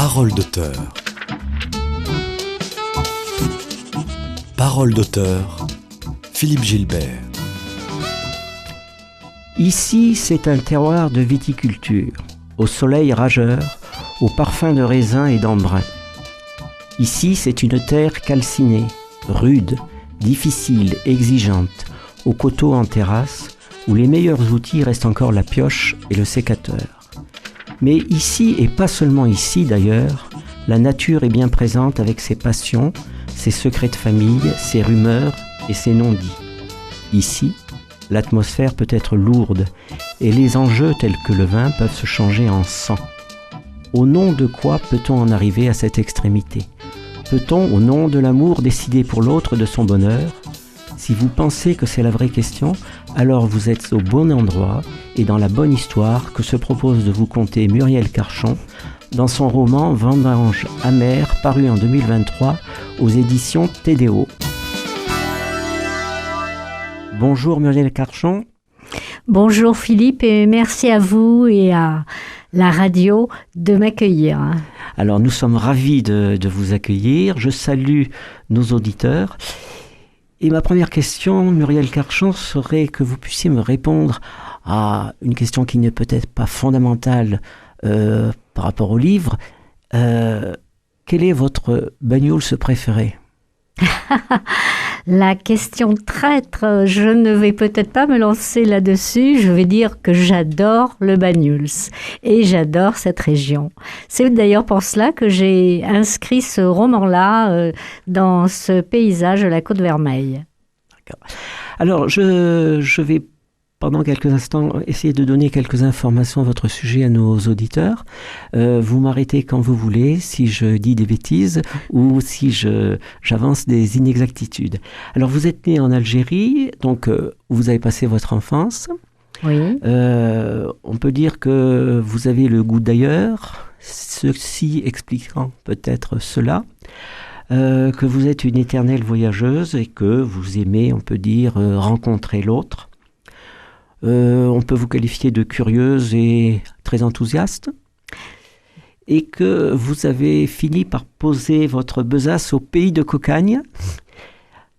Parole d'auteur. Parole d'auteur, Philippe Gilbert. Ici, c'est un terroir de viticulture, au soleil rageur, au parfum de raisin et d'embrun. Ici, c'est une terre calcinée, rude, difficile, exigeante, aux coteaux en terrasse, où les meilleurs outils restent encore la pioche et le sécateur. Mais ici, et pas seulement ici d'ailleurs, la nature est bien présente avec ses passions, ses secrets de famille, ses rumeurs et ses non-dits. Ici, l'atmosphère peut être lourde et les enjeux tels que le vin peuvent se changer en sang. Au nom de quoi peut-on en arriver à cette extrémité ? Peut-on, au nom de l'amour, décider pour l'autre de son bonheur ? Si vous pensez que c'est la vraie question, alors vous êtes au bon endroit et dans la bonne histoire que se propose de vous conter Muriel Carchon dans son roman Vendange amère, paru en 2023 aux éditions TDO. Bonjour Muriel Carchon. Bonjour Philippe et merci à vous et à la radio de m'accueillir. Alors nous sommes ravis de vous accueillir. Je salue nos auditeurs. Et ma première question, Muriel Carchon, serait que vous puissiez me répondre à une question qui n'est peut-être pas fondamentale par rapport au livre. Quel est votre Banyuls préféré ? La question traître, je ne vais peut-être pas me lancer là-dessus. Je vais dire que j'adore le Banyuls et j'adore cette région. C'est d'ailleurs pour cela que j'ai inscrit ce roman-là dans ce paysage de la Côte-Vermeille. D'accord. Alors, je vais pendant quelques instants essayer de donner quelques informations à votre sujet à nos auditeurs. Vous m'arrêtez quand vous voulez, si je dis des bêtises ou si j'avance des inexactitudes. Alors vous êtes né en Algérie, donc vous avez passé votre enfance. Oui. On peut dire que vous avez le goût d'ailleurs, ceci expliquant peut-être cela. Que vous êtes une éternelle voyageuse et que vous aimez, on peut dire, rencontrer l'autre. On peut vous qualifier de curieuse et très enthousiaste, et que vous avez fini par poser votre besace au pays de Cocagne,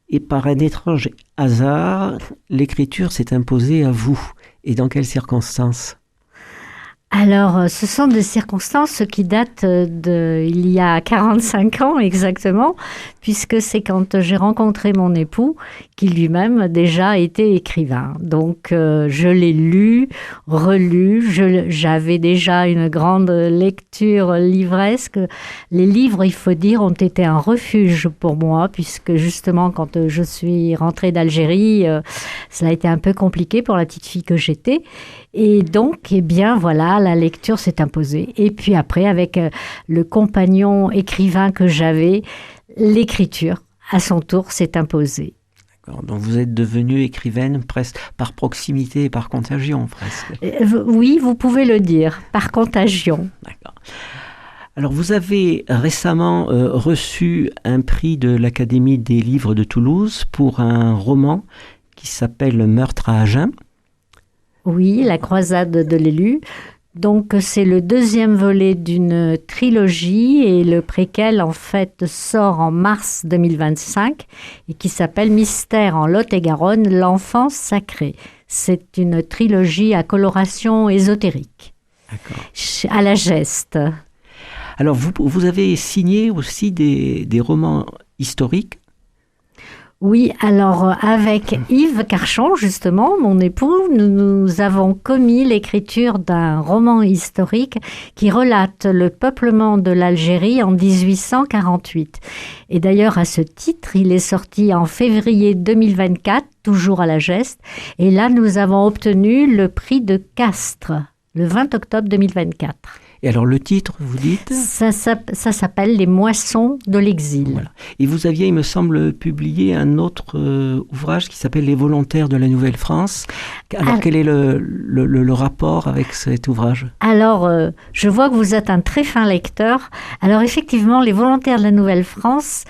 et par un étrange hasard, l'écriture s'est imposée à vous. Et dans quelles circonstances ? Alors, ce sont des circonstances qui datent il y a 45 ans exactement, puisque c'est quand j'ai rencontré mon époux, qui lui-même déjà était écrivain. Donc, je l'ai lu, relu, j'avais déjà une grande lecture livresque. Les livres, il faut dire, ont été un refuge pour moi, puisque justement, quand je suis rentrée d'Algérie, cela a été un peu compliqué pour la petite fille que j'étais. Et donc, eh bien, voilà, la lecture s'est imposée. Et puis après, avec le compagnon écrivain que j'avais, l'écriture, à son tour, s'est imposée. D'accord. Donc, vous êtes devenue écrivaine presque par proximité et par contagion, presque. Oui, vous pouvez le dire, par contagion. D'accord. Alors, vous avez récemment reçu un prix de l'Académie des livres de Toulouse pour un roman qui s'appelle Meurtre à Agen. Oui, La croisade de l'élu. Donc, c'est le deuxième volet d'une trilogie et le préquel, en fait, sort en mars 2025 et qui s'appelle Mystère en Lot-et-Garonne, l'enfance sacrée. C'est une trilogie à coloration ésotérique. D'accord. À la geste. Alors, vous avez signé aussi des romans historiques. Oui, alors avec Yves Carchon, justement, mon époux, nous avons commis l'écriture d'un roman historique qui relate le peuplement de l'Algérie en 1848. Et d'ailleurs, à ce titre, il est sorti en février 2024, toujours à la Geste. Et là, nous avons obtenu le prix de Castres, le 20 octobre 2024. Et alors le titre, vous dites ? Ça s'appelle Les moissons de l'exil. Voilà. Et vous aviez, il me semble, publié un autre ouvrage qui s'appelle Les volontaires de la Nouvelle-France. Alors quel est le rapport avec cet ouvrage ? Alors, je vois que vous êtes un très fin lecteur. Alors effectivement, Les volontaires de la Nouvelle-France,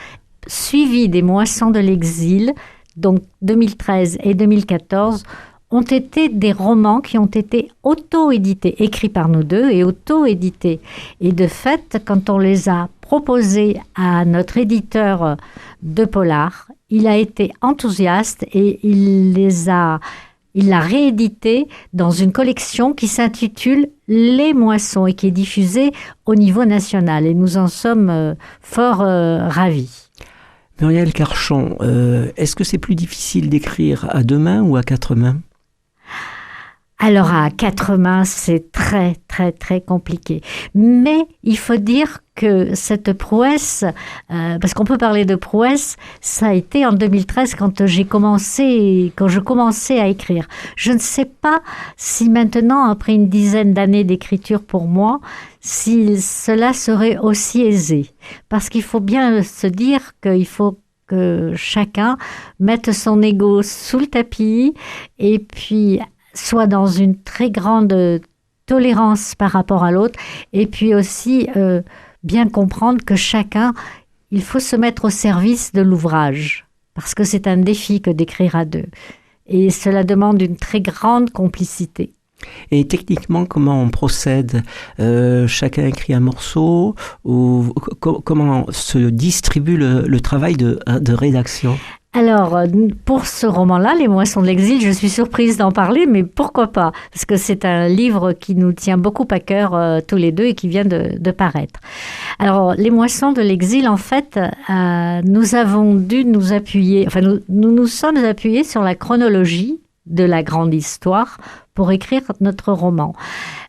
suivi des moissons de l'exil, donc 2013 et 2014, ont été des romans qui ont été auto-édités, écrits par nous deux et auto-édités. Et de fait, quand on les a proposés à notre éditeur de polar, il a été enthousiaste et il l'a réédité dans une collection qui s'intitule Les Moissons et qui est diffusée au niveau national. Et nous en sommes fort ravis. Muriel Carchon, est-ce que c'est plus difficile d'écrire à 2 mains ou à 4 mains? Alors à 4 mains, c'est très très très compliqué. Mais il faut dire que cette prouesse, parce qu'on peut parler de prouesse, ça a été en 2013 quand je commençais à écrire. Je ne sais pas si maintenant, après une dizaine d'années d'écriture pour moi, si cela serait aussi aisé. Parce qu'il faut bien se dire qu'il faut que chacun mette son ego sous le tapis et puis soit dans une très grande tolérance par rapport à l'autre, et puis aussi bien comprendre que chacun, il faut se mettre au service de l'ouvrage, parce que c'est un défi que d'écrire à 2. Et cela demande une très grande complicité. Et techniquement, comment on procède? Chacun écrit un morceau ou comment se distribue le travail de rédaction? Alors, pour ce roman-là, Les Moissons de l'exil, je suis surprise d'en parler, mais pourquoi pas? Parce que c'est un livre qui nous tient beaucoup à cœur tous les deux et qui vient de paraître. Alors, Les Moissons de l'exil, en fait, nous avons dû nous appuyer, enfin, nous sommes appuyés sur la chronologie de la grande histoire pour écrire notre roman.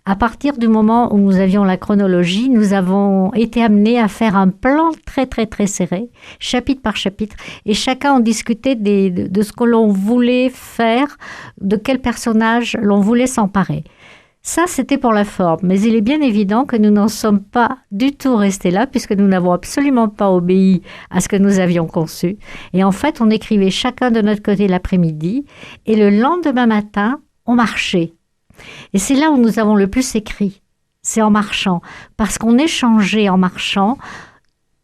À partir du moment où nous avions la chronologie, nous avons été amenés à faire un plan très très très serré, chapitre par chapitre, et chacun en discutait de ce que l'on voulait faire, de quel personnage l'on voulait s'emparer. Ça, c'était pour la forme, mais il est bien évident que nous n'en sommes pas du tout restés là, puisque nous n'avons absolument pas obéi à ce que nous avions conçu. Et en fait, on écrivait chacun de notre côté l'après-midi, et le lendemain matin, on marchait. Et c'est là où nous avons le plus écrit, c'est en marchant, parce qu'on échangeait en marchant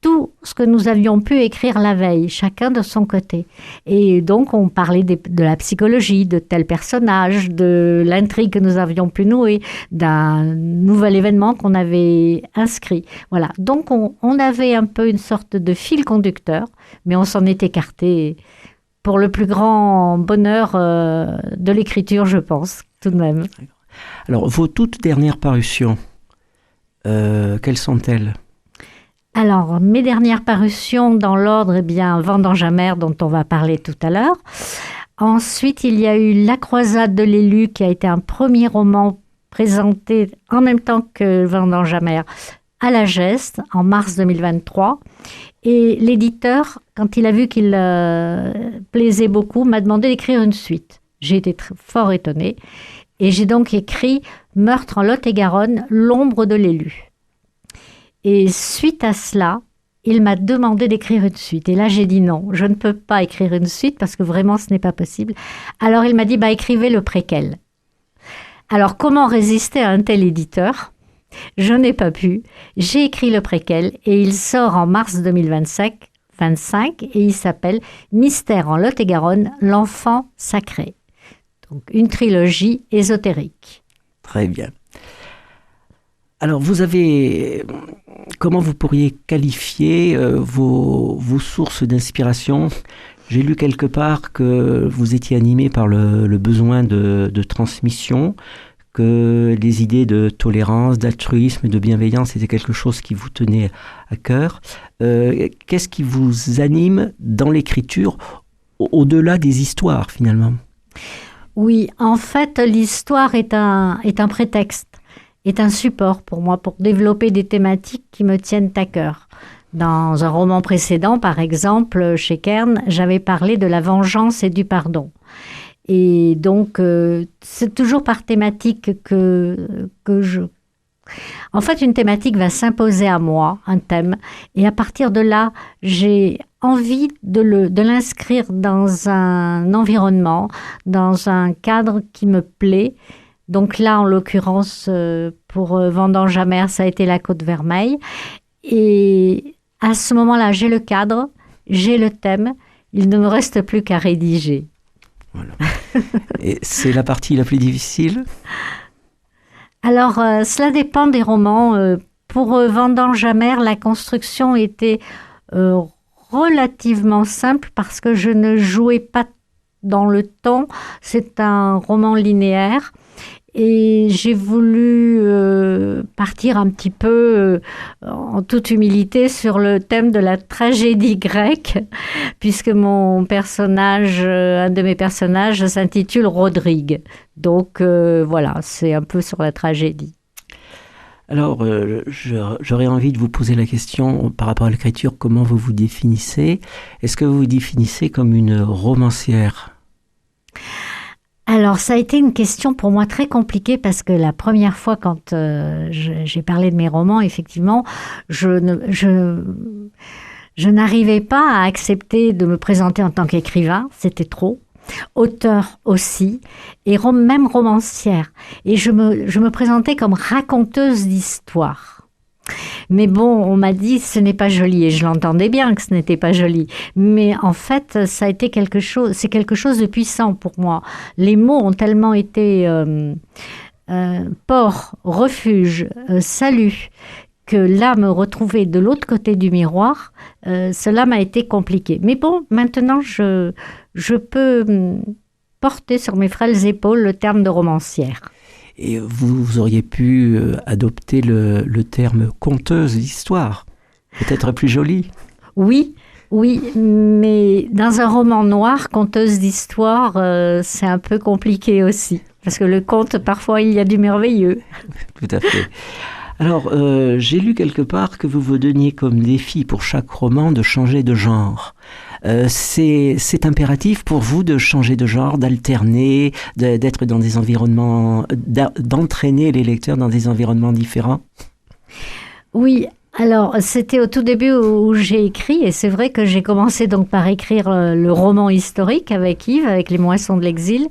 tout ce que nous avions pu écrire la veille, chacun de son côté. Et donc, on parlait de la psychologie, de tel personnage, de l'intrigue que nous avions pu nouer, d'un nouvel événement qu'on avait inscrit. Voilà. Donc, on avait un peu une sorte de fil conducteur, mais on s'en est écarté pour le plus grand bonheur de l'écriture, je pense, tout de même. Alors, vos toutes dernières parutions, quelles sont-elles? Alors, mes dernières parutions dans l'ordre, eh bien, Vendange amère, dont on va parler tout à l'heure. Ensuite, il y a eu La croisade de l'élu, qui a été un premier roman présenté en même temps que Vendange amère à la Geste, en mars 2023. Et l'éditeur, quand il a vu qu'il plaisait beaucoup, m'a demandé d'écrire une suite. J'ai été fort étonnée. Et j'ai donc écrit Meurtre en Lot-et-Garonne, l'ombre de l'élu. Et suite à cela, il m'a demandé d'écrire une suite. Et là, j'ai dit non, je ne peux pas écrire une suite parce que vraiment, ce n'est pas possible. Alors, il m'a dit, écrivez le préquel. Alors, comment résister à un tel éditeur? Je n'ai pas pu. J'ai écrit le préquel et il sort en mars 2025 et il s'appelle Mystère en Lot-et-Garonne, l'enfant sacré. Donc, une trilogie ésotérique. Très bien. Alors, comment vous pourriez qualifier vos sources d'inspiration? J'ai lu quelque part que vous étiez animé par le besoin de transmission, que les idées de tolérance, d'altruisme, de bienveillance étaient quelque chose qui vous tenait à cœur. Qu'est-ce qui vous anime dans l'écriture, au-delà des histoires, finalement? Oui, en fait, l'histoire est un prétexte, est un support pour moi, pour développer des thématiques qui me tiennent à cœur. Dans un roman précédent, par exemple, chez Kern, j'avais parlé de la vengeance et du pardon. Et donc, c'est toujours par thématique que je... En fait, une thématique va s'imposer à moi, un thème, et à partir de là, j'ai envie de l'inscrire dans un environnement, dans un cadre qui me plaît. Donc là, en l'occurrence, pour Vendange amère, ça a été la Côte Vermeille. Et à ce moment-là, j'ai le cadre, j'ai le thème, il ne me reste plus qu'à rédiger. Voilà. Et c'est la partie la plus difficile? Alors, cela dépend des romans. Pour Vendange amère, la construction était relativement simple parce que je ne jouais pas dans le temps. C'est un roman linéaire. Et j'ai voulu partir un petit peu, en toute humilité, sur le thème de la tragédie grecque, puisque mon personnage, un de mes personnages, s'intitule Rodrigue. Donc voilà, c'est un peu sur la tragédie. Alors, j'aurais envie de vous poser la question par rapport à l'écriture, comment vous vous définissez? Est-ce que vous vous définissez comme une romancière? Alors, ça a été une question pour moi très compliquée parce que la première fois quand j'ai parlé de mes romans, effectivement, je n'arrivais pas à accepter de me présenter en tant qu'écrivain, c'était trop. Auteur aussi, et même romancière. Et je me présentais comme raconteuse d'histoire. Mais bon, on m'a dit ce n'est pas joli, et je l'entendais bien que ce n'était pas joli. Mais en fait, ça a été c'est quelque chose de puissant pour moi. Les mots ont tellement été port, refuge, salut, que là, me retrouver de l'autre côté du miroir, cela m'a été compliqué. Mais bon, maintenant, je peux porter sur mes frêles épaules le terme de romancière. Et vous auriez pu adopter le terme conteuse d'histoire, peut-être plus joli. Oui, mais dans un roman noir, conteuse d'histoire, c'est un peu compliqué aussi. Parce que le conte, parfois, il y a du merveilleux. Tout à fait. Alors, j'ai lu quelque part que vous vous donniez comme défi pour chaque roman de changer de genre. C'est impératif pour vous de changer de genre, d'alterner, d'être dans des environnements, d'entraîner les lecteurs dans des environnements différents? Oui, alors c'était au tout début où j'ai écrit, et c'est vrai que j'ai commencé donc par écrire le roman historique avec Yves, avec Les Moissons de l'exil.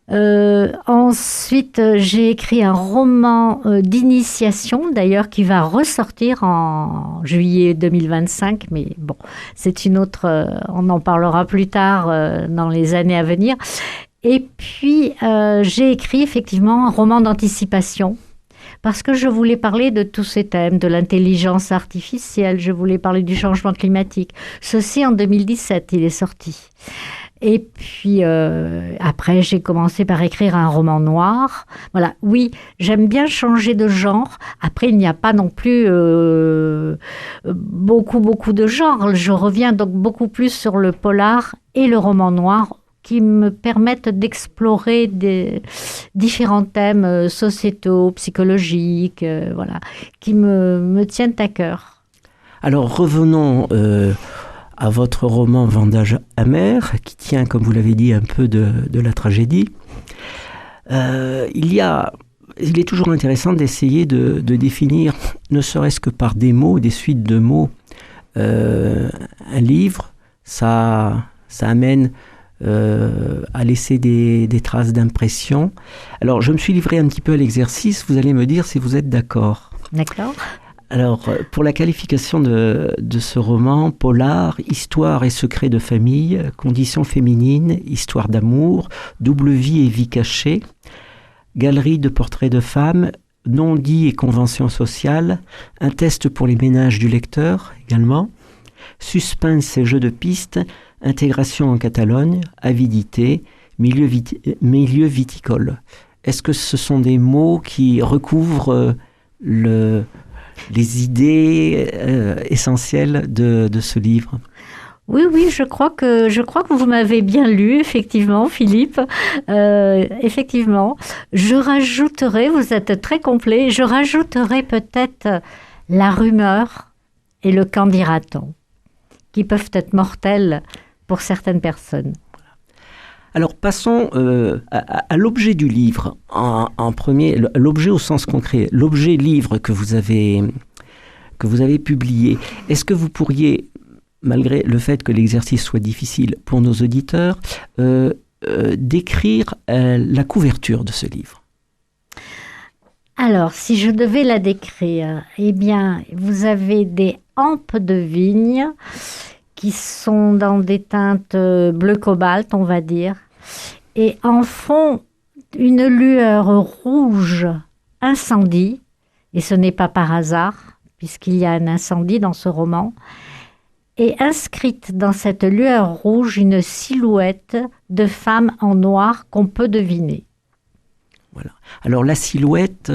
Ensuite, j'ai écrit un roman d'initiation, d'ailleurs, qui va ressortir en juillet 2025, mais bon, c'est une autre, on en parlera plus tard dans les années à venir. Et puis, j'ai écrit effectivement un roman d'anticipation, parce que je voulais parler de tous ces thèmes, de l'intelligence artificielle, je voulais parler du changement climatique. Ceci en 2017, il est sorti. Et puis après, j'ai commencé par écrire un roman noir. Voilà, oui, j'aime bien changer de genre. Après, il n'y a pas non plus beaucoup de genres. Je reviens donc beaucoup plus sur le polar et le roman noir qui me permettent d'explorer des différents thèmes sociétaux, psychologiques, voilà, qui me tiennent à cœur. Alors revenons à votre roman Vendange amère, qui tient, comme vous l'avez dit, un peu de la tragédie. Il est toujours intéressant d'essayer de définir, ne serait-ce que par des mots, des suites de mots, un livre. Ça amène à laisser des traces d'impression. Alors, je me suis livré un petit peu à l'exercice. Vous allez me dire si vous êtes d'accord. D'accord. Alors, pour la qualification de ce roman, polar, histoire et secret de famille, conditions féminines, histoire d'amour, double vie et vie cachée, galerie de portraits de femmes, non-dits et conventions sociales, un test pour les ménages du lecteur également, suspense et jeu de piste, intégration en Catalogne, avidité, milieu viticole. Est-ce que ce sont des mots qui recouvrent les idées essentielles de ce livre? Oui, je crois que vous m'avez bien lu, effectivement, Philippe. Effectivement, je rajouterai, vous êtes très complet, je rajouterai peut-être la rumeur et le qu'en dira-t-on, qui peuvent être mortels pour certaines personnes. Alors passons à l'objet du livre, en premier, l'objet au sens concret, l'objet livre que vous avez publié. Est-ce que vous pourriez, malgré le fait que l'exercice soit difficile pour nos auditeurs, décrire la couverture de ce livre? Alors, si je devais la décrire, eh bien, vous avez des hampes de vigne qui sont dans des teintes bleu cobalt, on va dire. et en fond une lueur rouge incendie, et ce n'est pas par hasard, puisqu'il y a un incendie dans ce roman, et inscrite dans cette lueur rouge une silhouette de femme en noir qu'on peut deviner. Voilà. Alors la silhouette,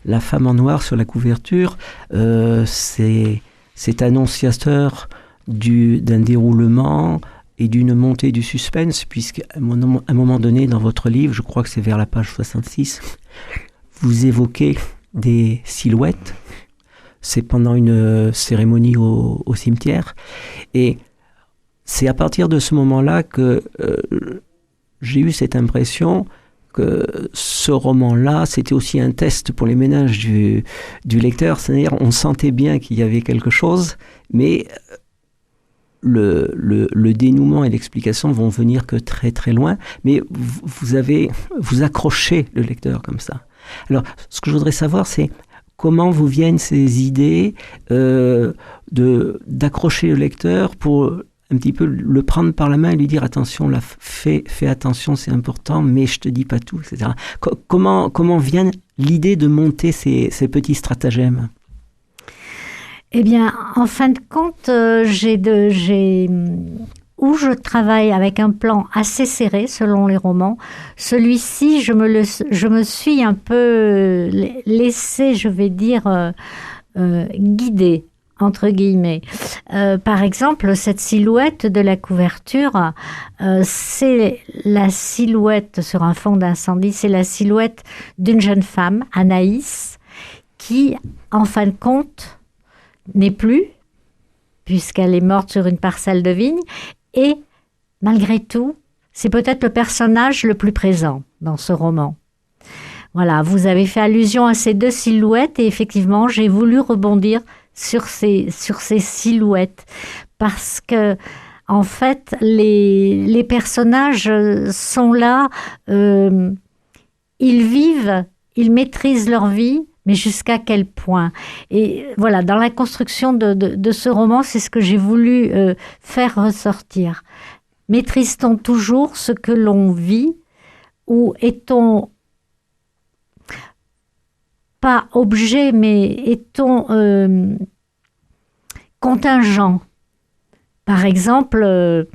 la femme en noir sur la couverture, c'est annonciateur d'un déroulement et d'une montée du suspense, puisqu'à un moment donné dans votre livre, je crois que c'est vers la page 66, vous évoquez des silhouettes. C'est pendant une cérémonie au cimetière. Et c'est à partir de ce moment-là que j'ai eu cette impression que ce roman-là, c'était aussi un test pour les ménages du lecteur. C'est-à-dire, on sentait bien qu'il y avait quelque chose, mais le dénouement et l'explication vont venir que très très loin. Mais vous accrochez le lecteur comme ça. Alors, ce que je voudrais savoir, c'est comment vous viennent ces idées d'accrocher le lecteur pour un petit peu le prendre par la main et lui dire attention, là, fais attention, c'est important, mais je te dis pas tout, etc. Comment vient l'idée de monter ces petits stratagèmes? Eh bien, en fin de compte, où je travaille avec un plan assez serré selon les romans. Celui-ci, je me suis un peu laissé, je vais dire, guider, entre guillemets. Par exemple, cette silhouette de la couverture, c'est la silhouette sur un fond d'incendie, c'est la silhouette d'une jeune femme, Anaïs, qui, en fin de compte, n'est plus, puisqu'elle est morte sur une parcelle de vigne. Et malgré tout, c'est peut-être le personnage le plus présent dans ce roman. Voilà, vous avez fait allusion à ces deux silhouettes et effectivement, j'ai voulu rebondir sur ces silhouettes parce que, en fait, les personnages sont là, ils vivent, ils maîtrisent leur vie, mais jusqu'à quel point? Et voilà, dans la construction de ce roman, c'est ce que j'ai voulu faire ressortir. Maîtrise-t-on toujours ce que l'on vit ou est-on pas objet, mais est-on contingent? Par exemple,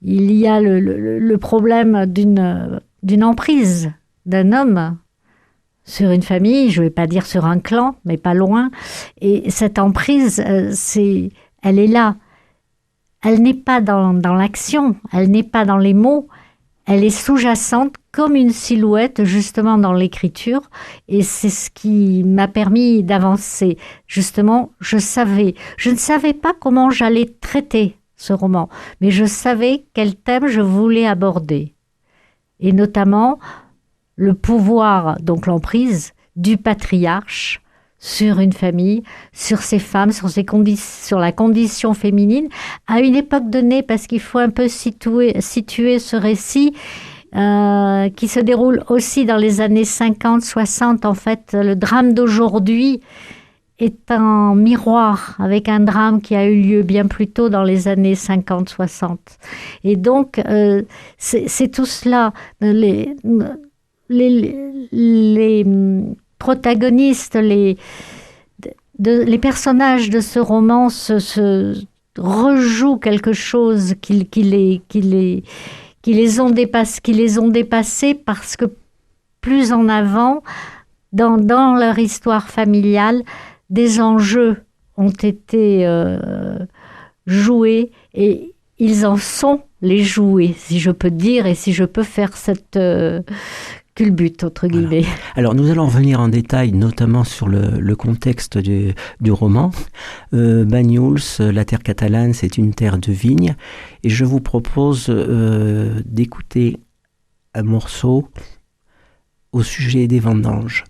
il y a le problème d'une emprise d'un homme sur une famille, je ne vais pas dire sur un clan, mais pas loin. Et cette emprise, elle est là. Elle n'est pas dans l'action, elle n'est pas dans les mots, elle est sous-jacente comme une silhouette justement dans l'écriture. Et c'est ce qui m'a permis d'avancer. Justement, je ne savais pas comment j'allais traiter ce roman, mais je savais quel thème je voulais aborder. Et notamment le pouvoir, donc l'emprise, du patriarche sur une famille, sur ses femmes, sur la condition féminine, à une époque donnée, parce qu'il faut un peu situer ce récit qui se déroule aussi dans les années 50-60. En fait, le drame d'aujourd'hui est un miroir avec un drame qui a eu lieu bien plus tôt dans les années 50-60. Et donc, c'est tout cela. Les protagonistes, les personnages de ce roman se rejouent quelque chose qui les ont dépassés parce que plus en avant, dans leur histoire familiale, des enjeux ont été joués et ils en sont les jouets, si je peux dire, et si je peux faire cette culbute, entre guillemets. Voilà. Alors, nous allons revenir en détail, notamment sur le contexte du roman. Banyuls, la terre catalane, c'est une terre de vignes. Et je vous propose d'écouter un morceau au sujet des vendanges.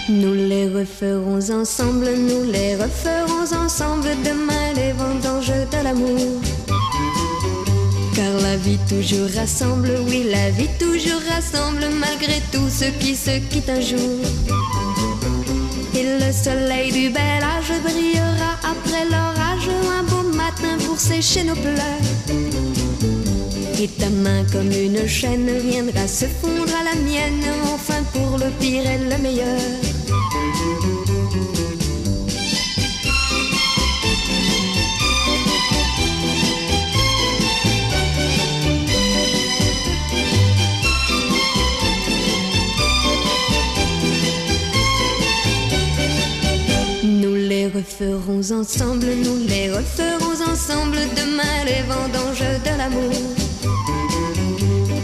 Nous les referons ensemble, nous les referons ensemble. Demain les vendanges de l'amour. Car la vie toujours rassemble, oui, la vie toujours rassemble, malgré tout ceux qui se quittent un jour. Et le soleil du bel âge brillera après l'orage, un beau matin pour sécher nos pleurs. Et ta main comme une chaîne viendra se fondre à la mienne, enfin pour le pire et le meilleur. Nous les referons ensemble, nous les referons ensemble, demain les vendanges de l'amour.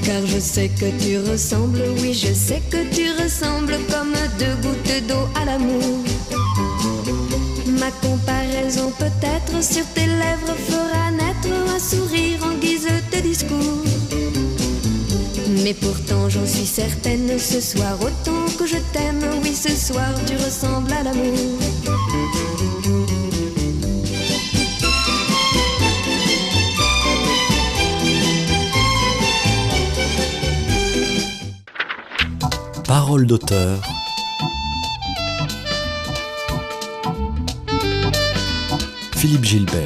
Car je sais que tu ressembles, oui je sais que tu ressembles comme deux gouttes d'eau à l'amour. Ma comparaison peut-être sur tes lèvres fera naître un sourire en guise de discours. Mais pourtant j'en suis certaine, ce soir autant que je t'aime, oui ce soir tu ressembles à l'amour. Parole d'auteur. Philippe Gilbert.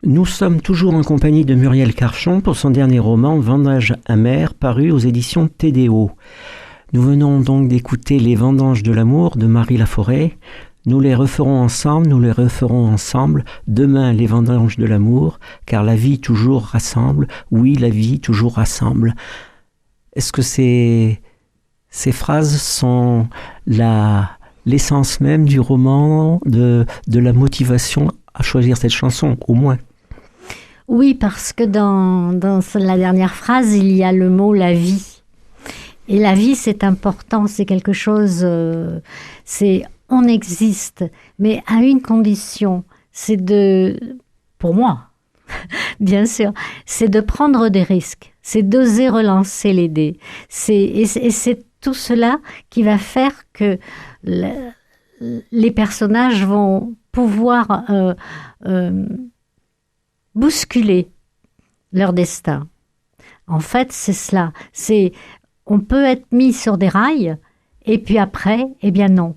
Nous sommes toujours en compagnie de Muriel Carchon pour son dernier roman Vendanges amères, paru aux éditions TDO. Nous venons donc d'écouter Les vendanges de l'amour de Marie Laforêt. Nous les referons ensemble, demain les vendanges de l'amour, car la vie toujours rassemble, oui la vie toujours rassemble. Est-ce que ces phrases sont l'essence même du roman, de la motivation à choisir cette chanson, au moins? Oui, parce que dans la dernière phrase, il y a le mot « la vie ». Et la vie, c'est important, c'est quelque chose... on existe, mais à une condition, c'est pour moi, bien sûr, c'est de prendre des risques, c'est d'oser relancer les dés. Et c'est tout cela qui va faire que les personnages vont pouvoir bousculer leur destin. En fait, c'est cela. On peut être mis sur des rails, et puis après, eh bien non.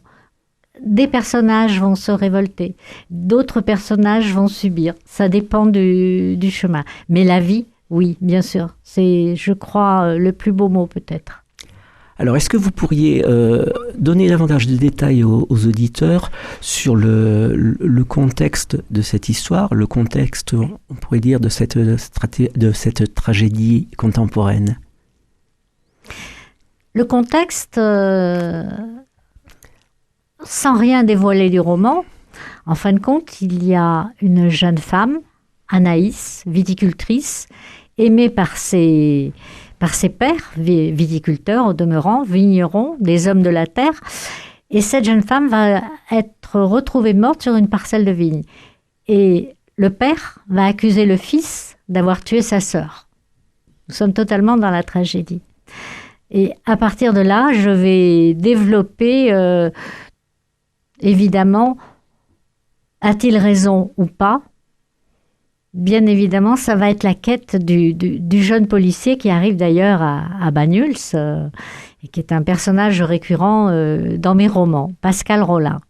Des personnages vont se révolter, d'autres personnages vont subir. Ça dépend du chemin. Mais la vie, oui, bien sûr. C'est, je crois, le plus beau mot peut-être. Alors, est-ce que vous pourriez donner davantage de détails aux auditeurs sur le contexte de cette histoire, le contexte, on pourrait dire, de cette tragédie contemporaine? Le contexte... sans rien dévoiler du roman, en fin de compte, il y a une jeune femme, Anaïs, viticultrice, aimée par ses pairs, viticulteurs au demeurant, vignerons, des hommes de la terre. Et cette jeune femme va être retrouvée morte sur une parcelle de vigne. Et le père va accuser le fils d'avoir tué sa sœur. Nous sommes totalement dans la tragédie. Et à partir de là, je vais développer... Évidemment, a-t-il raison ou pas? Bien évidemment, ça va être la quête du jeune policier qui arrive d'ailleurs à Banyuls, et qui est un personnage récurrent dans mes romans, Pascal Rollin.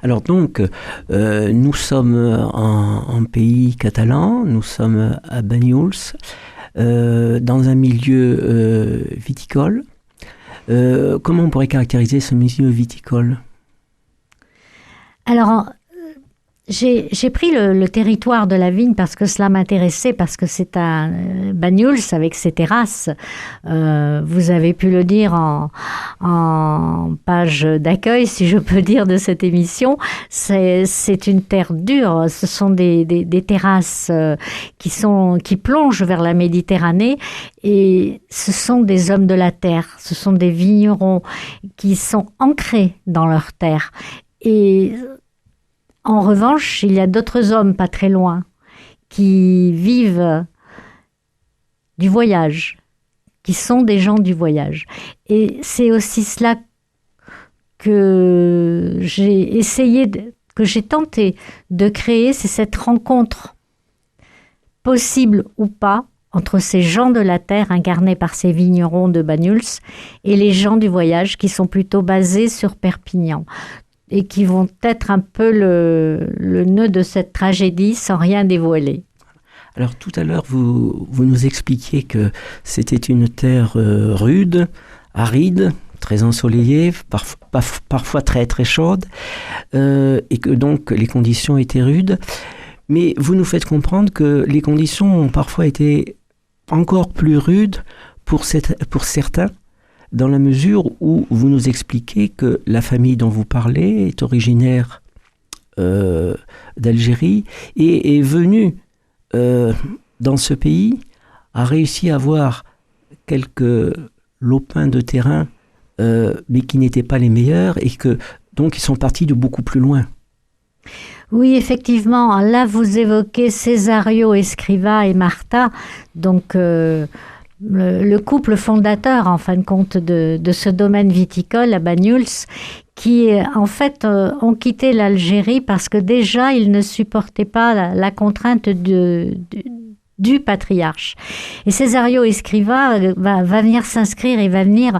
Alors donc, nous sommes en pays catalan, nous sommes à Banyuls, dans un milieu viticole. Comment on pourrait caractériser ce milieu viticole ? Alors, j'ai pris le territoire de la vigne parce que cela m'intéressait, parce que c'est un Banyuls avec ses terrasses. Vous avez pu le dire en page d'accueil, si je peux dire, de cette émission. C'est une terre dure. Ce sont des terrasses qui plongent vers la Méditerranée, et ce sont des hommes de la terre. Ce sont des vignerons qui sont ancrés dans leur terre. Et en revanche, il y a d'autres hommes pas très loin qui vivent du voyage, qui sont des gens du voyage. Et c'est aussi cela que j'ai essayé, que j'ai tenté de créer, c'est cette rencontre, possible ou pas, entre ces gens de la terre incarnés par ces vignerons de Banyuls et les gens du voyage qui sont plutôt basés sur Perpignan et qui vont être un peu le nœud de cette tragédie sans rien dévoiler. Alors tout à l'heure, vous nous expliquiez que c'était une terre rude, aride, très ensoleillée, parfois très très chaude, et que donc les conditions étaient rudes. Mais vous nous faites comprendre que les conditions ont parfois été encore plus rudes pour certains, dans la mesure où vous nous expliquez que la famille dont vous parlez est originaire d'Algérie et est venue dans ce pays, a réussi à avoir quelques lopins de terrain, mais qui n'étaient pas les meilleurs, et que donc ils sont partis de beaucoup plus loin. Oui, effectivement, là vous évoquez Cesario Escriva et Marta, donc le couple fondateur en fin de compte de ce domaine viticole à Banyuls, qui en fait ont quitté l'Algérie parce que déjà ils ne supportaient pas la contrainte du patriarche. Et Cesario Escriva va venir s'inscrire et va venir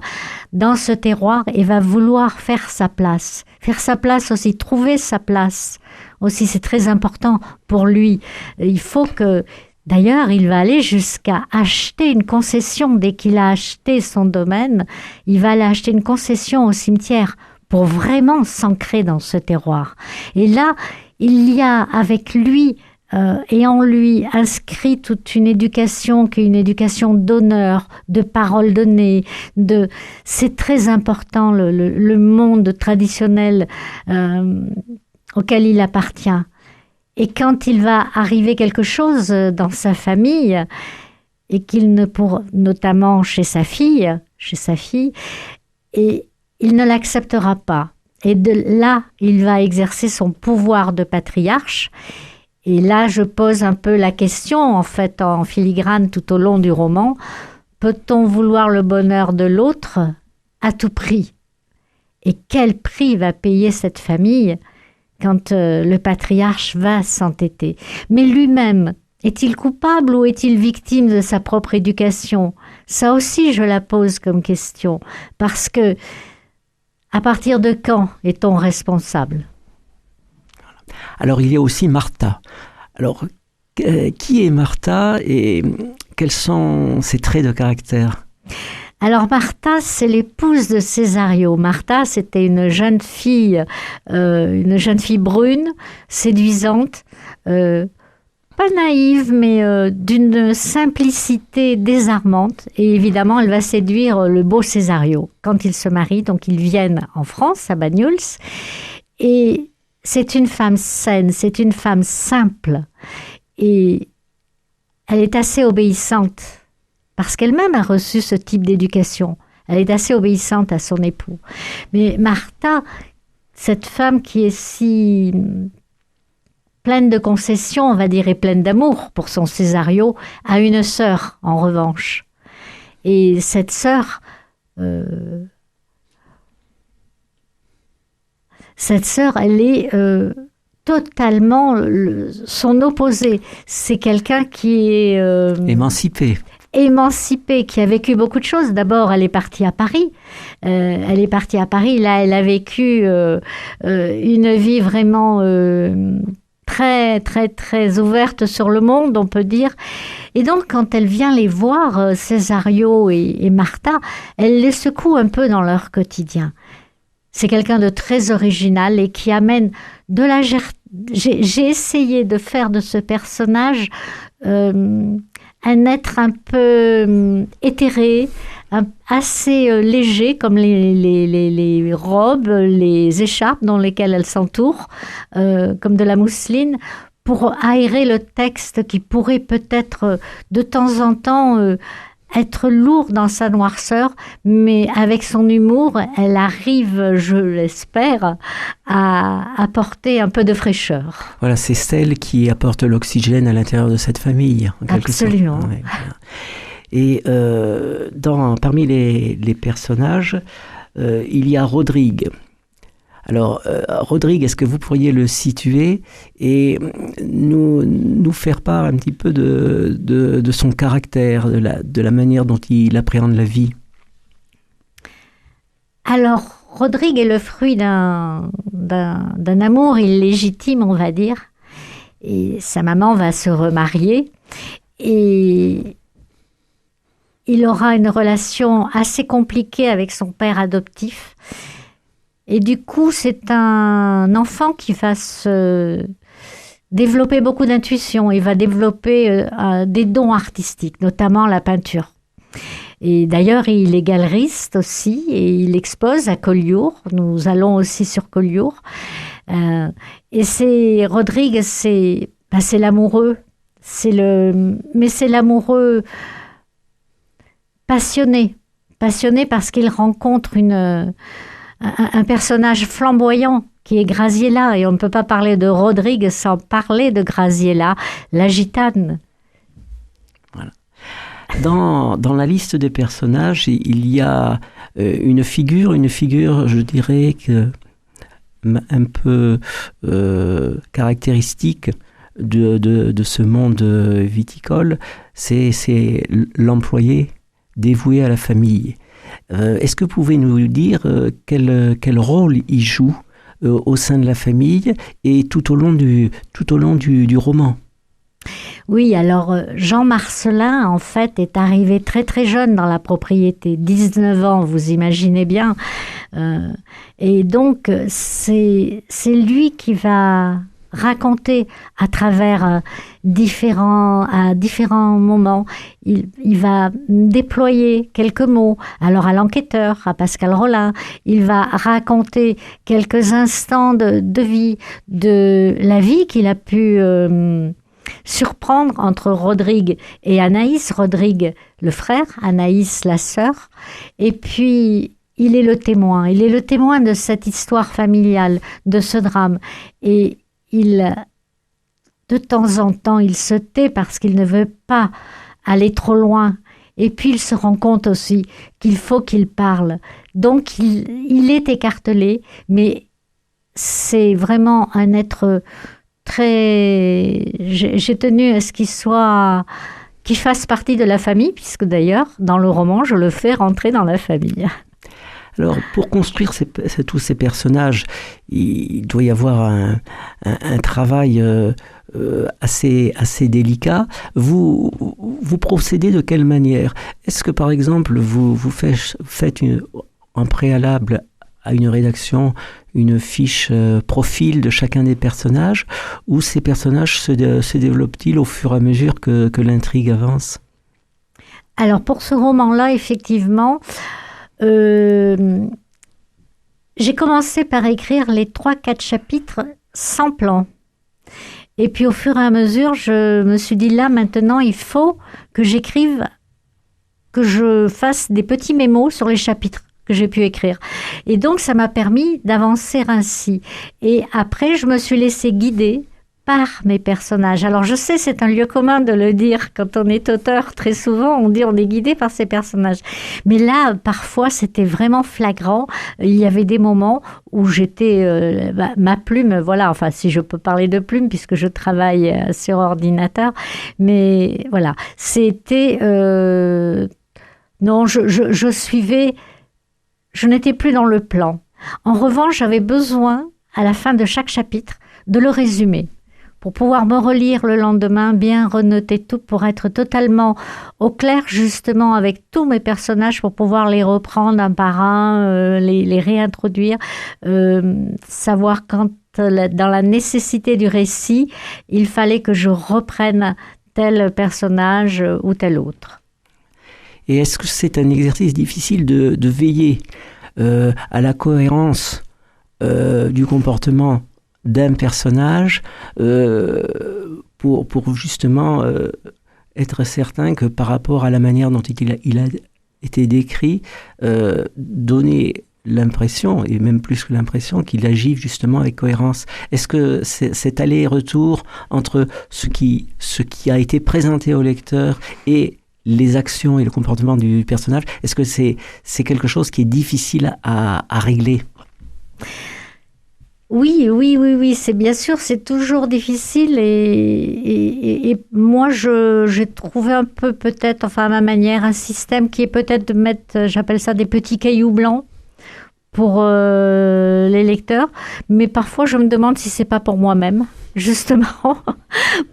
dans ce terroir et va vouloir faire sa place aussi, trouver sa place aussi, c'est très important pour lui. Il faut que, d'ailleurs, il va aller jusqu'à acheter une concession. Dès qu'il a acheté son domaine, il va aller acheter une concession au cimetière pour vraiment s'ancrer dans ce terroir. Et là, il y a avec lui et en lui inscrit toute une éducation qui est une éducation d'honneur, de parole donnée, c'est très important le monde traditionnel auquel il appartient. Et quand il va arriver quelque chose dans sa famille, et qu'il ne pour notamment chez sa fille, et il ne l'acceptera pas. Et de là, il va exercer son pouvoir de patriarche. Et là, je pose un peu la question, en fait, en filigrane tout au long du roman. Peut-on vouloir le bonheur de l'autre à tout prix? Et quel prix va payer cette famille quand le patriarche va s'entêter? Mais lui-même, est-il coupable ou est-il victime de sa propre éducation? Ça aussi, je la pose comme question. Parce que, à partir de quand est-on responsable? Alors, il y a aussi Marta. Alors, qui est Marta et quels sont ses traits de caractère? Alors, Marta, c'est l'épouse de Cesario. Marta, c'était une jeune fille brune, séduisante, pas naïve, mais d'une simplicité désarmante. Et évidemment, elle va séduire le beau Cesario. Quand ils se marient, donc ils viennent en France, à Banyuls, et c'est une femme saine, c'est une femme simple. Et elle est assez obéissante, parce qu'elle-même a reçu ce type d'éducation. Elle est assez obéissante à son époux. Mais Marta, cette femme qui est si pleine de concessions, on va dire, et pleine d'amour pour son Cesario, a une sœur, en revanche. Et cette sœur... elle est totalement son opposé. C'est quelqu'un qui est... émancipée, qui a vécu beaucoup de choses. D'abord, elle est partie à Paris. Là, elle a vécu une vie vraiment très, très, très ouverte sur le monde, on peut dire. Et donc, quand elle vient les voir, Cesario et Marta, elle les secoue un peu dans leur quotidien. C'est quelqu'un de très original et qui amène de la... J'ai essayé de faire de ce personnage un être un peu éthéré, assez léger, comme les robes, les écharpes dans lesquelles elle s'entoure, comme de la mousseline, pour aérer le texte qui pourrait peut-être de temps en temps être lourd dans sa noirceur, mais avec son humour, elle arrive, je l'espère, à apporter un peu de fraîcheur. Voilà, c'est celle qui apporte l'oxygène à l'intérieur de cette famille, en quelque sorte. Absolument. Ouais. Et parmi les personnages, il y a Rodrigue. Alors, Rodrigue, est-ce que vous pourriez le situer et nous faire part un petit peu de son caractère, de la manière dont il appréhende la vie? Alors, Rodrigue est le fruit d'un amour illégitime, on va dire. Et sa maman va se remarier et il aura une relation assez compliquée avec son père adoptif. Et du coup, c'est un enfant qui va se développer beaucoup d'intuition. Il va développer des dons artistiques, notamment la peinture. Et d'ailleurs, il est galeriste aussi et il expose à Collioure. Nous allons aussi sur Collioure. Et Rodrigue, c'est l'amoureux. Mais c'est l'amoureux passionné parce qu'il rencontre un personnage flamboyant qui est Graziella. Et on ne peut pas parler de Rodrigue sans parler de Graziella, la gitane. Voilà. Dans la liste des personnages, il y a une figure, je dirais, un peu caractéristique de ce monde viticole, c'est l'employé dévoué à la famille. Est-ce que vous pouvez nous dire quel rôle il joue au sein de la famille et tout au long du roman? Oui, alors Jean Marcelin, en fait, est arrivé très très jeune dans la propriété, 19 ans, vous imaginez bien. Et donc, c'est lui qui va raconter à travers différents moments. Il va déployer quelques mots. Alors à l'enquêteur, à Pascal Rollin, il va raconter quelques instants de vie, de la vie qu'il a pu surprendre entre Rodrigue et Anaïs. Rodrigue, le frère, Anaïs, la sœur. Et puis, il est le témoin de cette histoire familiale, de ce drame. Et de temps en temps, il se tait parce qu'il ne veut pas aller trop loin. Et puis, il se rend compte aussi qu'il faut qu'il parle. Donc, il est écartelé, mais c'est vraiment un être très... J'ai tenu à ce qu'il fasse partie de la famille, puisque d'ailleurs, dans le roman, je le fais rentrer dans la famille. Alors, pour construire tous ces personnages, il doit y avoir un travail assez délicat. Vous procédez de quelle manière? Est-ce que, par exemple, vous faites en préalable à une rédaction une fiche profil de chacun des personnages, ou ces personnages se développent-ils au fur et à mesure que l'intrigue avance? Alors, pour ce roman-là, effectivement... j'ai commencé par écrire les 3-4 chapitres sans plan. Et puis au fur et à mesure, je me suis dit là, maintenant, il faut que j'écrive, que je fasse des petits mémos sur les chapitres que j'ai pu écrire. Et donc, ça m'a permis d'avancer ainsi. Et après, je me suis laissée guider par mes personnages. Alors, je sais, c'est un lieu commun de le dire. Quand on est auteur, très souvent, on dit on est guidé par ses personnages. Mais là, parfois, c'était vraiment flagrant. Il y avait des moments où j'étais... ma plume, voilà, enfin, si je peux parler de plume, puisque je travaille sur ordinateur. Mais voilà, c'était... non, je suivais... Je n'étais plus dans le plan. En revanche, j'avais besoin, à la fin de chaque chapitre, de le résumer, pour pouvoir me relire le lendemain, bien renoter tout, pour être totalement au clair, justement, avec tous mes personnages, pour pouvoir les reprendre un par un, les réintroduire, savoir quand, dans la nécessité du récit, il fallait que je reprenne tel personnage ou tel autre. Et est-ce que c'est un exercice difficile de veiller à la cohérence du comportement d'un personnage pour justement être certain que par rapport à la manière dont il a été décrit, donner l'impression, et même plus que l'impression, qu'il agit justement avec cohérence? Est-ce que cet aller-retour entre ce qui a été présenté au lecteur et les actions et le comportement du personnage, est-ce que c'est quelque chose qui est difficile à régler? Oui, c'est bien sûr, c'est toujours difficile et moi j'ai trouvé un peu peut-être, enfin à ma manière, un système qui est peut-être de mettre, j'appelle ça des petits cailloux blancs pour les lecteurs, mais parfois je me demande si c'est pas pour moi-même, justement,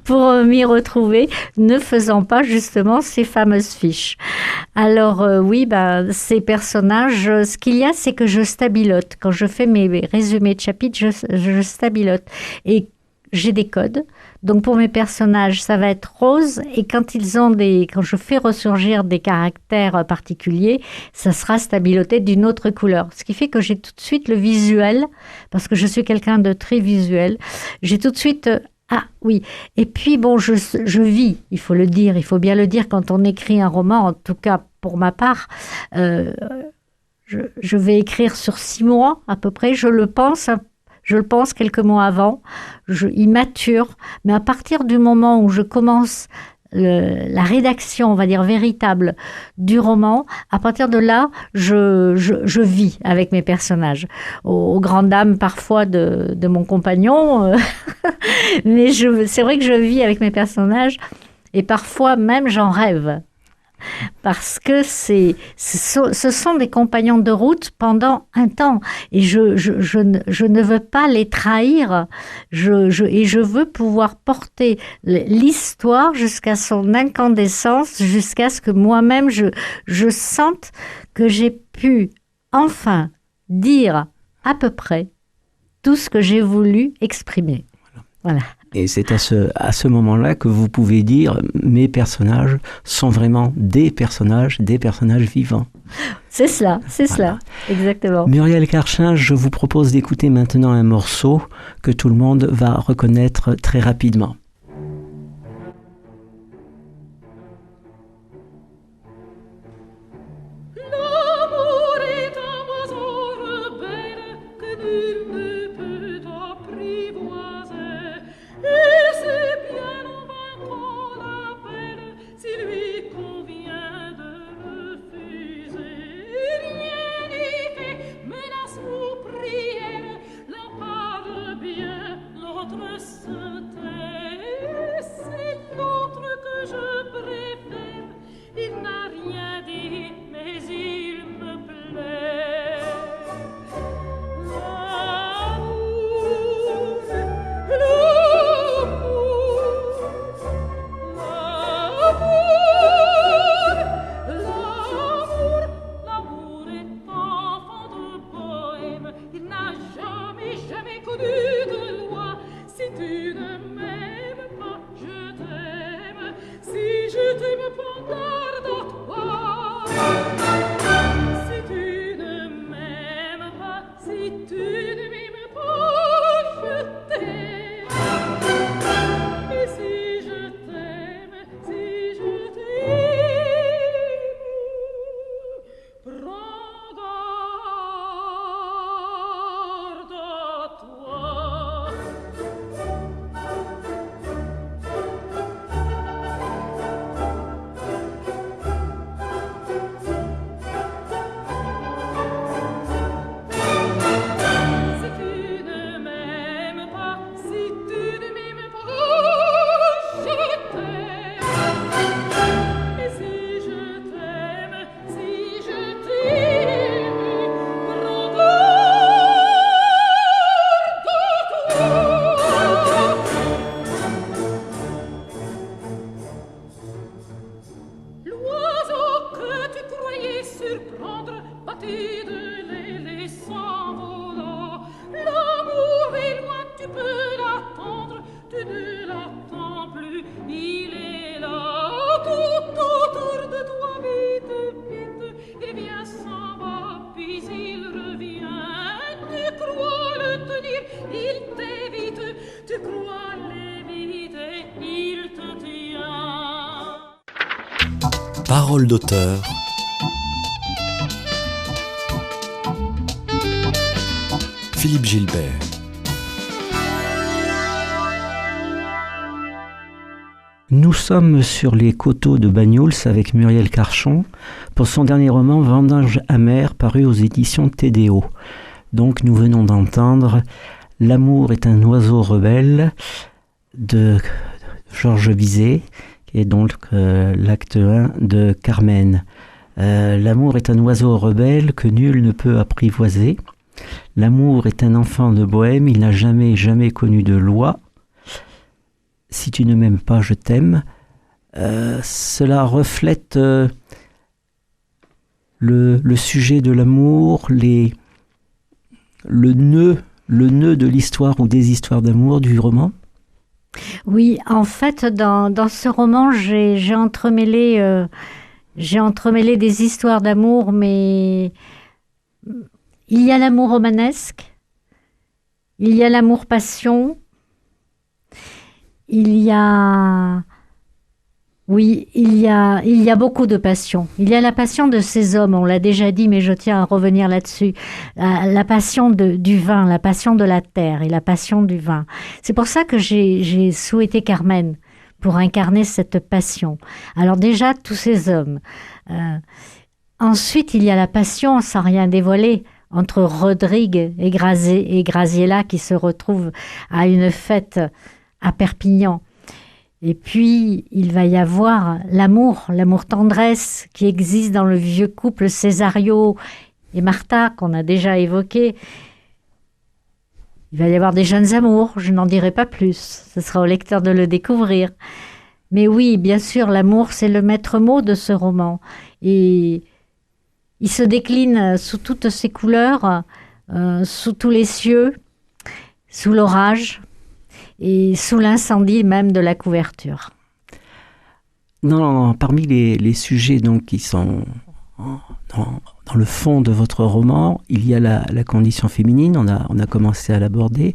pour m'y retrouver, ne faisant pas justement ces fameuses fiches. Alors oui, ces personnages, ce qu'il y a, c'est que je stabilote. Quand je fais mes résumés de chapitres, je stabilote. Et j'ai des codes. Donc pour mes personnages, ça va être rose. Et quand je fais ressurgir des caractères particuliers, ça sera stabiloté d'une autre couleur. Ce qui fait que j'ai tout de suite le visuel, parce que je suis quelqu'un de très visuel. J'ai tout de suite... Ah oui, et puis bon, je vis, il faut le dire, il faut bien le dire, quand on écrit un roman, en tout cas pour ma part, je vais écrire sur 6 mois à peu près, je le pense quelques mois avant, il mature, mais à partir du moment où je commence la rédaction, on va dire, véritable du roman, à partir de là, je vis avec mes personnages. Aux grandes dames, parfois, de mon compagnon. Mais c'est vrai que je vis avec mes personnages. Et parfois, même, j'en rêve. Parce que ce sont des compagnons de route pendant un temps. Et je ne veux pas les trahir. Et je veux pouvoir porter l'histoire jusqu'à son incandescence, jusqu'à ce que moi-même, je sente que j'ai pu enfin dire à peu près tout ce que j'ai voulu exprimer. Voilà. Et c'est à ce moment-là que vous pouvez dire mes personnages sont vraiment des personnages vivants. C'est cela, exactement. Muriel Karchin, je vous propose d'écouter maintenant un morceau que tout le monde va reconnaître très rapidement. Parole d'auteur. Philippe Gilbert. Nous sommes sur les coteaux de Banyuls avec Muriel Karchin pour son dernier roman Vendange amère paru aux éditions TDO. Donc nous venons d'entendre L'amour est un oiseau rebelle de Georges Bizet, qui est donc l'acte 1 de Carmen. L'amour est un oiseau rebelle que nul ne peut apprivoiser. L'amour est un enfant de bohème, il n'a jamais connu de loi. Si tu ne m'aimes pas, je t'aime. Cela reflète le sujet de l'amour, le nœud de l'histoire ou des histoires d'amour du roman. Oui, en fait, dans ce roman, j'ai entremêlé des histoires d'amour, mais il y a l'amour romanesque, il y a l'amour-passion, il y a beaucoup de passion. Il y a la passion de ces hommes, on l'a déjà dit, mais je tiens à revenir là-dessus. La passion du vin, la passion de la terre et la passion du vin. C'est pour ça que j'ai souhaité Carmen, pour incarner cette passion. Alors déjà, tous ces hommes. Ensuite, il y a la passion, sans rien dévoiler, entre Rodrigue et Graziella qui se retrouvent à une fête à Perpignan. Et puis, il va y avoir l'amour tendresse qui existe dans le vieux couple Césario et Martha qu'on a déjà évoqué. Il va y avoir des jeunes amours, je n'en dirai pas plus, ce sera au lecteur de le découvrir. Mais oui, bien sûr, l'amour, c'est le maître mot de ce roman. Et il se décline sous toutes ses couleurs, sous tous les cieux, sous l'orage et sous l'incendie même de la couverture. Parmi les sujets donc, qui sont dans le fond de votre roman, il y a la condition féminine, on a commencé à l'aborder.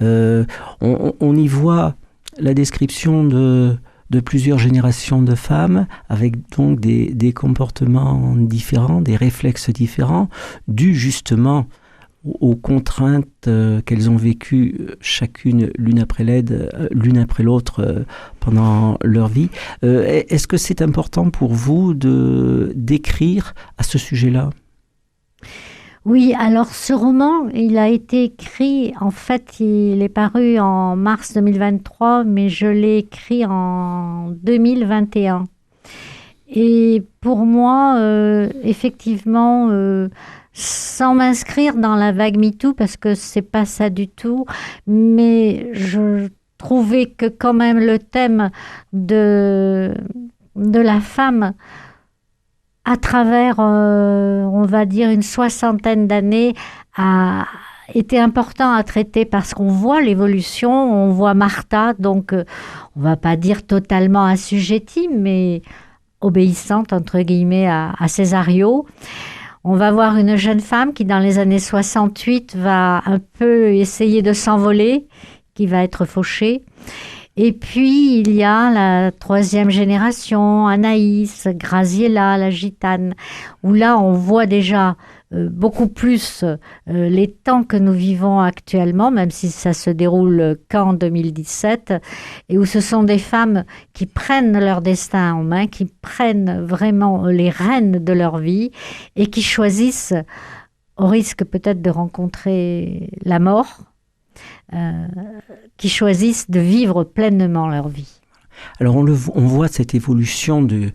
On y voit la description de plusieurs générations de femmes, avec donc des comportements différents, des réflexes différents, dus justement aux contraintes qu'elles ont vécues chacune l'une après l'autre pendant leur vie. Est-ce que c'est important pour vous d'écrire à ce sujet-là ? Oui, alors ce roman, il a été écrit, en fait, il est paru en mars 2023, mais je l'ai écrit en 2021. Et pour moi, effectivement, sans m'inscrire dans la vague MeToo, parce que c'est pas ça du tout, mais je trouvais que quand même le thème de la femme, à travers, on va dire, une 60aine d'années, a été important à traiter parce qu'on voit l'évolution, on voit Martha, donc on va pas dire totalement assujettie, mais obéissante, entre guillemets, à Césario. On va voir une jeune femme qui, dans les années 68, va un peu essayer de s'envoler, qui va être fauchée. Et puis, il y a la 3e génération, Anaïs, Graziella, la gitane, où là, on voit déjà beaucoup plus les temps que nous vivons actuellement, même si ça se déroule qu'en 2017, et où ce sont des femmes qui prennent leur destin en main, qui prennent vraiment les rênes de leur vie, et qui choisissent, au risque peut-être de rencontrer la mort, qui choisissent de vivre pleinement leur vie. Alors on voit cette évolution de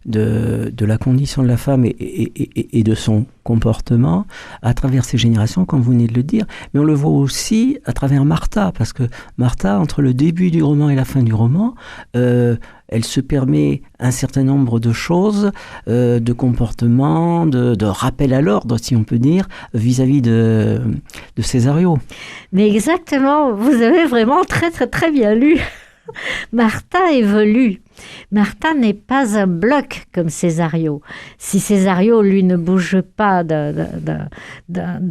la condition de la femme et de son comportement à travers ces générations, comme vous venez de le dire, mais on le voit aussi à travers Martha, parce que Martha, entre le début du roman et la fin du roman, elle se permet un certain nombre de choses, de comportements, de rappel à l'ordre, si on peut dire, vis-à-vis de Césario. Mais exactement, vous avez vraiment très très très bien lu. Martha évolue. Martha n'est pas un bloc comme Césario. Si Césario, lui, ne bouge pas d'un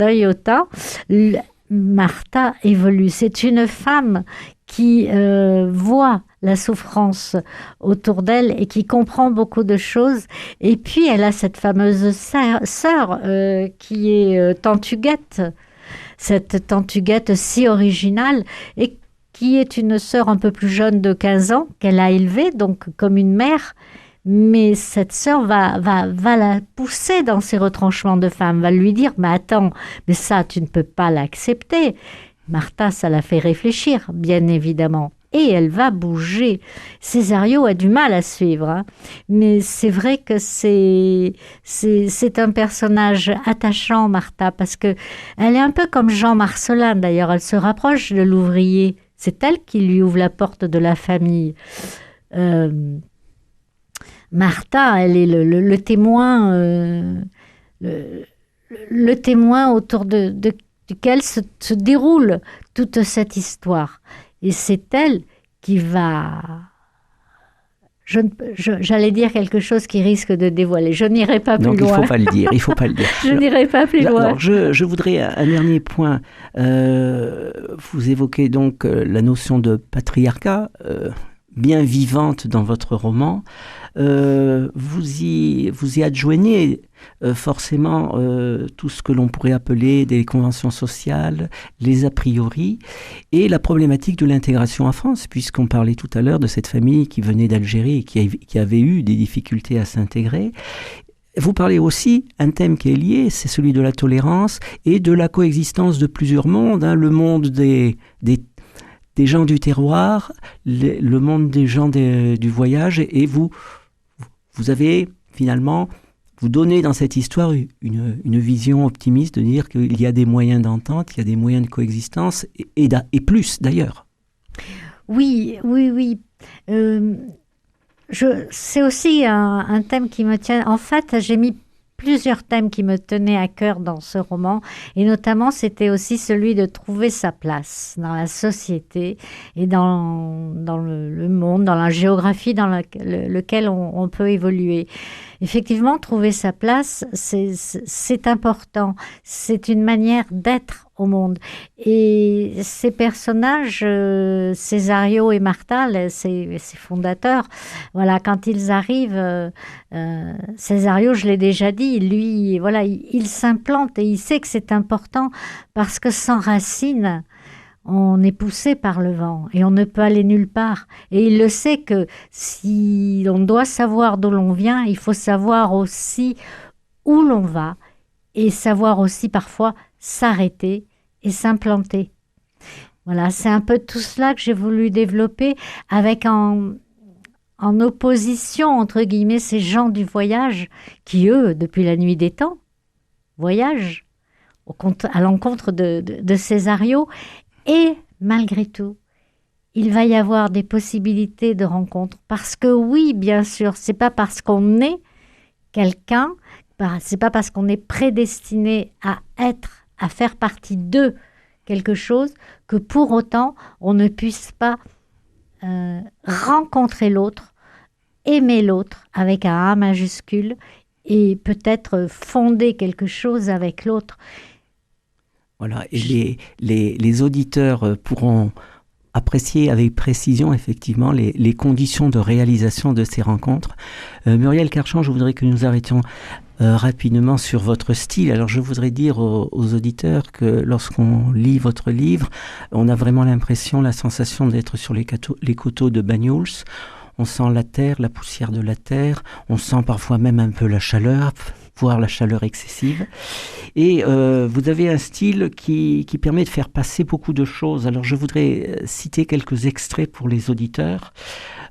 iota, Martha évolue. C'est une femme qui voit la souffrance autour d'elle et qui comprend beaucoup de choses. Et puis, elle a cette fameuse sœur qui est Tante Huguette, cette Tante Huguette si originale et qui est une sœur un peu plus jeune de 15 ans, qu'elle a élevée, donc comme une mère, mais cette sœur va la pousser dans ses retranchements de femme, va lui dire « Mais attends, mais ça, tu ne peux pas l'accepter. Martha, ça la fait réfléchir, bien évidemment. Et elle va bouger. Césario a du mal à suivre, hein. Mais c'est vrai que c'est un personnage attachant, Martha, parce que elle est un peu comme Jean Marcelin, d'ailleurs. Elle se rapproche de l'ouvrier. C'est elle qui lui ouvre la porte de la famille. Martha, elle est le témoin, le témoin autour duquel se déroule toute cette histoire. Et c'est elle qui va... J'allais dire quelque chose qui risque de dévoiler. Je n'irai pas plus loin. Donc il ne faut pas le dire. Je n'irai pas plus loin. Alors, je voudrais un dernier point. Vous évoquez donc la notion de patriarcat, bien vivante dans votre roman. Vous y adjoignez forcément tout ce que l'on pourrait appeler des conventions sociales, les a priori, et la problématique de l'intégration en France, puisqu'on parlait tout à l'heure de cette famille qui venait d'Algérie et qui avait eu des difficultés à s'intégrer. Vous parlez aussi, un thème qui est lié, c'est celui de la tolérance et de la coexistence de plusieurs mondes, hein, le monde des gens du terroir, le monde des gens du voyage, et vous avez finalement, vous donnez dans cette histoire une vision optimiste de dire qu'il y a des moyens d'entente, il y a des moyens de coexistence, et plus d'ailleurs. Oui. C'est aussi un thème qui me tient. En fait, j'ai mis plusieurs thèmes qui me tenaient à cœur dans ce roman, et notamment c'était aussi celui de trouver sa place dans la société et dans le monde, dans la géographie dans lequel on peut évoluer. Effectivement, trouver sa place, c'est important. C'est une manière d'être au monde. Et ces personnages, Césario et Martha, ces fondateurs, voilà, quand ils arrivent, Césario, je l'ai déjà dit, lui, voilà, il s'implante et il sait que c'est important parce que sans racines, on est poussé par le vent et on ne peut aller nulle part. Et il le sait que si on doit savoir d'où l'on vient, il faut savoir aussi où l'on va et savoir aussi parfois s'arrêter et s'implanter. Voilà, c'est un peu tout cela que j'ai voulu développer avec en opposition, entre guillemets, ces gens du voyage qui, eux, depuis la nuit des temps, voyagent à l'encontre de Césario. Et malgré tout, il va y avoir des possibilités de rencontres. Parce que oui, bien sûr, c'est pas parce qu'on est quelqu'un, c'est pas parce qu'on est prédestiné à faire partie de quelque chose, que pour autant, on ne puisse pas rencontrer l'autre, aimer l'autre avec un A majuscule et peut-être fonder quelque chose avec l'autre. Voilà, et les auditeurs pourront apprécier avec précision effectivement les conditions de réalisation de ces rencontres. Muriel Carchand, je voudrais que nous arrêtions rapidement sur votre style. Alors je voudrais dire aux auditeurs que lorsqu'on lit votre livre, on a vraiment l'impression, la sensation d'être sur les coteaux de Banyuls. On sent la terre, la poussière de la terre, on sent parfois même un peu la chaleur, voire la chaleur excessive. Et vous avez un style qui permet de faire passer beaucoup de choses. Alors je voudrais citer quelques extraits pour les auditeurs.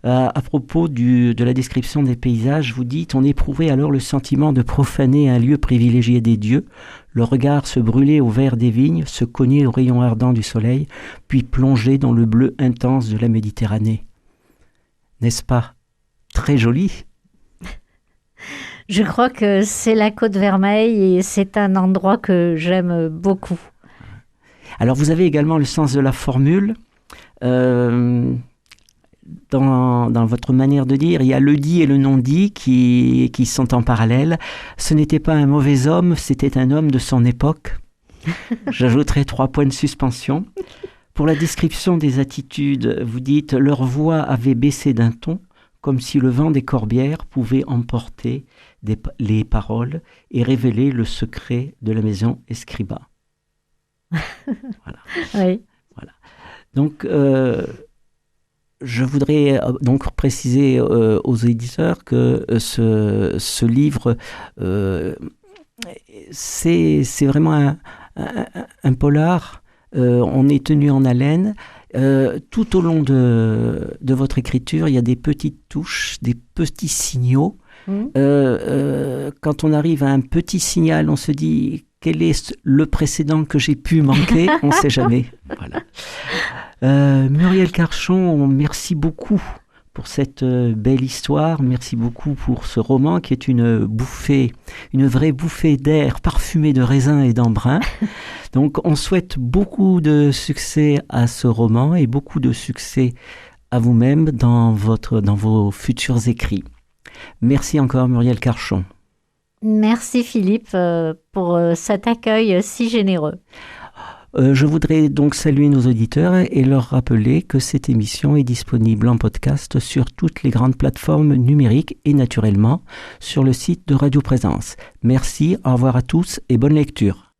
À propos de la description des paysages, vous dites « On éprouvait alors le sentiment de profaner un lieu privilégié des dieux, le regard se brûler au vert des vignes, se cogner aux rayons ardents du soleil, puis plonger dans le bleu intense de la Méditerranée. » N'est-ce pas très joli ? Je crois que c'est la Côte Vermeille et c'est un endroit que j'aime beaucoup. Alors vous avez également le sens de la formule. Dans votre manière de dire, il y a le dit et le non-dit qui sont en parallèle. Ce n'était pas un mauvais homme, c'était un homme de son époque. J'ajouterai 3 points de suspension. Pour la description des attitudes, vous dites « Leur voix avait baissé d'un ton, comme si le vent des corbières pouvait emporter les paroles et révéler le secret de la maison Escribas. » Voilà. Oui. Voilà. Donc, je voudrais donc préciser aux éditeurs que ce livre, c'est vraiment un polar on est tenu en haleine. Tout au long de votre écriture, il y a des petites touches, des petits signaux. Quand on arrive à un petit signal, on se dit quel est le précédent que j'ai pu manquer. On ne sait jamais. Voilà. Muriel Carchon, merci beaucoup pour cette belle histoire. Merci beaucoup pour ce roman qui est une vraie bouffée d'air parfumé de raisin et d'embrun. Donc on souhaite beaucoup de succès à ce roman et beaucoup de succès à vous-même dans vos futurs écrits. Merci encore Muriel Carchon. Merci Philippe pour cet accueil si généreux. Je voudrais donc saluer nos auditeurs et leur rappeler que cette émission est disponible en podcast sur toutes les grandes plateformes numériques et naturellement sur le site de Radio Présence. Merci, au revoir à tous et bonne lecture.